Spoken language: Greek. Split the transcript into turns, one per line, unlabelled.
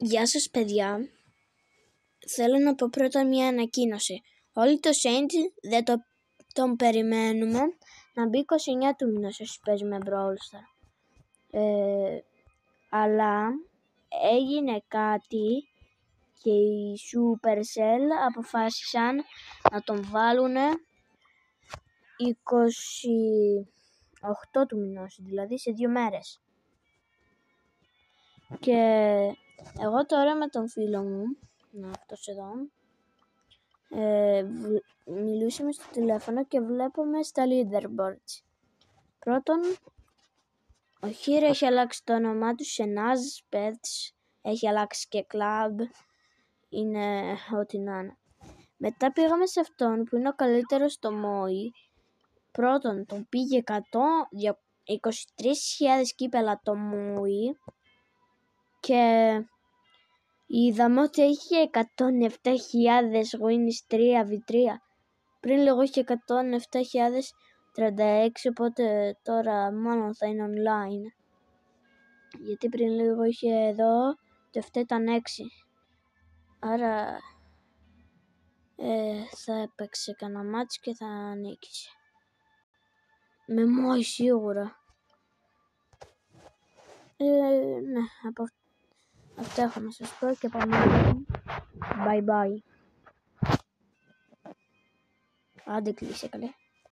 Γεια σας παιδιά, θέλω να πω πρώτα μια ανακοίνωση. Όλοι το Saints δεν τον περιμένουμε να μπει 29 του μήνος όσοι παίζουμε Brawl Stars. Αλλά έγινε κάτι και οι Supercell αποφάσισαν να τον βάλουν 28 του μηνός, δηλαδή σε 2 μέρες. Και εγώ τώρα με τον φίλο μου, αυτός εδώ, μιλούσαμε στο τηλέφωνο και βλέπουμε στα leaderboards. Πρώτον, ο Hero έχει αλλάξει το όνομά του σε Naz Pets, έχει αλλάξει και club, είναι ό,τι να είναι. Μετά πήγαμε σε αυτόν που είναι ο καλύτερος στο Moi. Πρώτον, τον πήγε 23.000 κύπελα το Moi και είδαμε ότι είχε 107.000 wins 3v3. Πριν λίγο είχε 107.036, οπότε τώρα μάλλον θα είναι online. Γιατί πριν λίγο είχε εδώ, το 7 ήταν 6. Άρα θα έπαιξε κανένα μάτς και θα νίκησε. Με Moi σίγουρα. Ναι, από αυτό έχω να σας πω και πάμε. Bye bye. Άντε κλείσε καλέ.